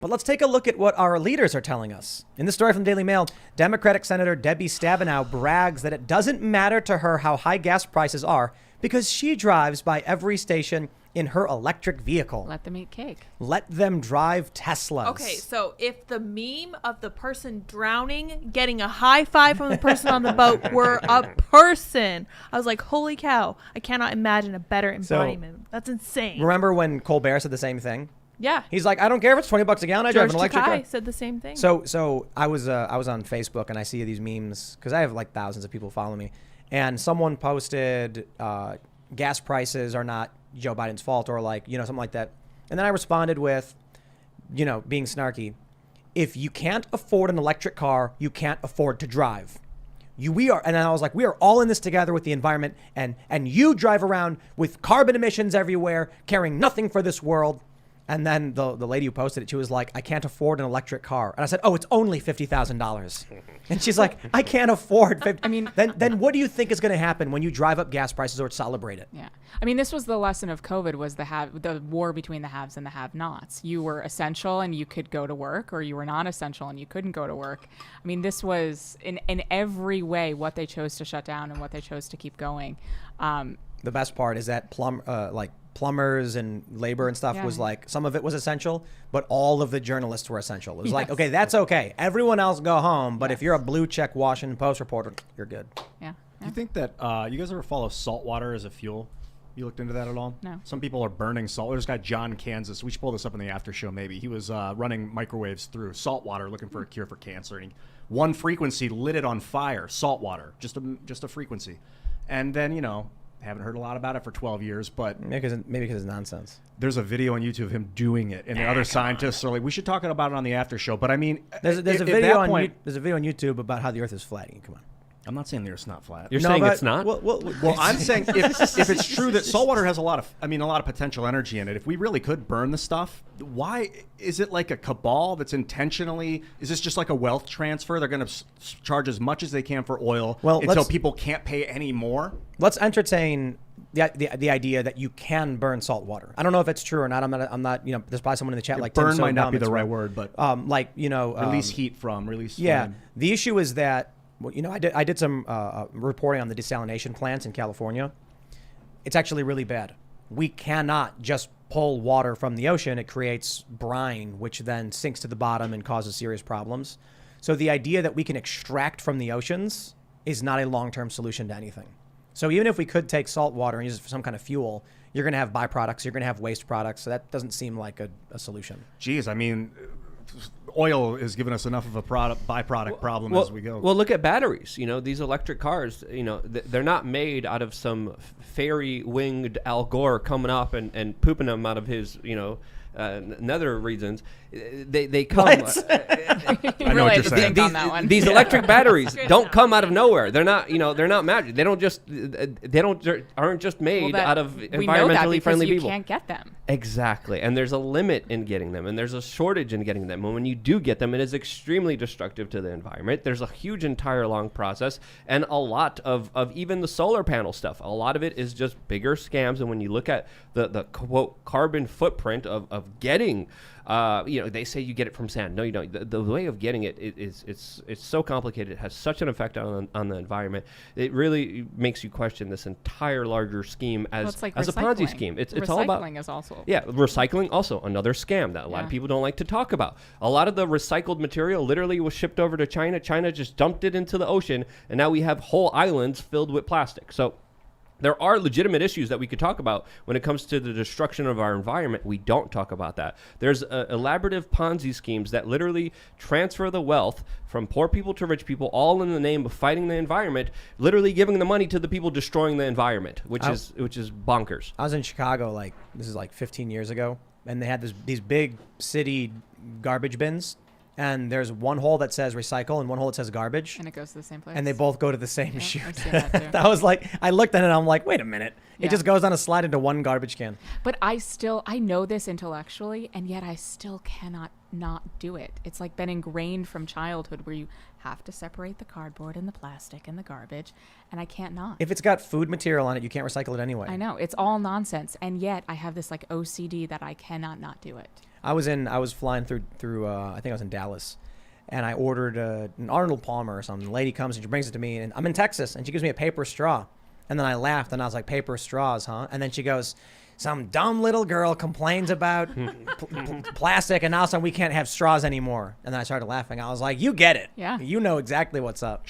But let's take a look at what our leaders are telling us. In the story from the Daily Mail, Democratic Senator Debbie Stabenow brags that it doesn't matter to her how high gas prices are because she drives by every station in her electric vehicle. Let them eat cake. Let them drive Teslas. Okay, so if the meme of the person drowning getting a high five from the person on the boat were a person, I was like, holy cow, I cannot imagine a better embodiment. That's insane. Remember when Colbert said the same thing? Yeah. He's like, I don't care if it's $20 a gallon. I drive an electric car. said the same thing. So I was on Facebook and I see these memes because I have like thousands of people follow me, and someone posted gas prices are not Joe Biden's fault, or like, something like that. And then I responded with, being snarky, if you can't afford an electric car, you can't afford to drive. And I was like, we are all in this together with the environment, and you drive around with carbon emissions everywhere, caring nothing for this world. And then the lady who posted it, she was like, I can't afford an electric car. And I said, oh, it's only $50,000. And she's like, I can't afford then what do you think is going to happen when you drive up gas prices or celebrate it? Yeah. I mean, this was the lesson of COVID, was the war between the haves and the have-nots. You were essential and you could go to work, or you were not essential and you couldn't go to work. I mean, this was in every way what they chose to shut down and what they chose to keep going. The best part is that plumbers and labor and stuff was like, some of it was essential, but all of the journalists were essential. It was like, okay, that's okay. Everyone else go home, but if you're a blue check Washington Post reporter, you're good. Yeah. Do you think that you guys ever follow salt water as a fuel? You looked into that at all? No. Some people are burning salt. There's this guy, John Kansas. We should pull this up in the after show maybe. He was running microwaves through salt water looking for a cure for cancer. And one frequency lit it on fire, salt water, just a frequency. And then, haven't heard a lot about it for 12 years, but maybe because it's nonsense. There's a video on YouTube of him doing it, and the other scientists are like, we should talk about it on the after show. But I mean, there's a video on YouTube about how the Earth is flat. Come on. I'm not saying the Earth's not flat. You're saying it's not? Well, I'm saying if it's true that salt water has a lot of potential energy in it, if we really could burn the stuff, why is it like a cabal that's intentionally? Is this just like a wealth transfer? They're going to charge as much as they can for oil until people can't pay any more. Let's entertain the idea that you can burn salt water. I don't know if it's true or not. I'm not. There's probably someone in the chat like burn might not be the right word, but release heat from release. Yeah, flame. The issue is that. Well, I did some reporting on the desalination plants in California. It's actually really bad. We cannot just pull water from the ocean. It creates brine, which then sinks to the bottom and causes serious problems. So the idea that we can extract from the oceans is not a long-term solution to anything. So even if we could take salt water and use it for some kind of fuel, you're going to have byproducts. You're going to have waste products. So that doesn't seem like a solution. Geez, I mean, oil has given us enough of a byproduct problem as we go. Well, look at batteries. These electric cars, they're not made out of some fairy-winged Al Gore coming up and pooping them out of his, nether regions. They come. What? I know what you're saying. These electric batteries don't come out of nowhere. They're not, they're not magic. They aren't just made out of environmentally friendly people. You can't get them. Exactly. And there's a limit in getting them, and there's a shortage in getting them. And when you do get them, it is extremely destructive to the environment. There's a huge entire long process, and a lot of even the solar panel stuff. A lot of it is just bigger scams. And when you look at the quote carbon footprint of getting they say you get it from sand. No, you don't. The way of getting it's so complicated. It has such an effect on the environment. It really makes you question this entire larger scheme as a Ponzi scheme. It's all about recycling is also recycling, also another scam that a lot of people don't like to talk about. A lot of the recycled material literally was shipped over to China. China just dumped it into the ocean, and now we have whole islands filled with plastic. So there are legitimate issues that we could talk about when it comes to the destruction of our environment. We don't talk about that. There's elaborative Ponzi schemes that literally transfer the wealth from poor people to rich people, all in the name of fighting the environment, literally giving the money to the people destroying the environment, which is bonkers. I was in Chicago, this is 15 years ago, and they had these big city garbage bins. And there's one hole that says recycle and one hole that says garbage. And it goes to the same place. And they both go to the same chute. I've seen that too. That was I looked at it and I'm like, wait a minute. It just goes on a slide into one garbage can. But I know this intellectually, and yet I still cannot not do it. It's been ingrained from childhood where you have to separate the cardboard and the plastic and the garbage, and I can't not. If it's got food material on it, you can't recycle it anyway. I know. It's all nonsense. And yet I have this OCD that I cannot not do it. I was flying through I think I was in Dallas, and I ordered an Arnold Palmer or something. The lady comes and she brings it to me, and I'm in Texas, and she gives me a paper straw. And then I laughed, and I was like, paper straws, huh? And then she goes, some dumb little girl complains about plastic, and now all of a sudden we can't have straws anymore. And then I started laughing. I was like, you get it. Yeah. You know exactly what's up.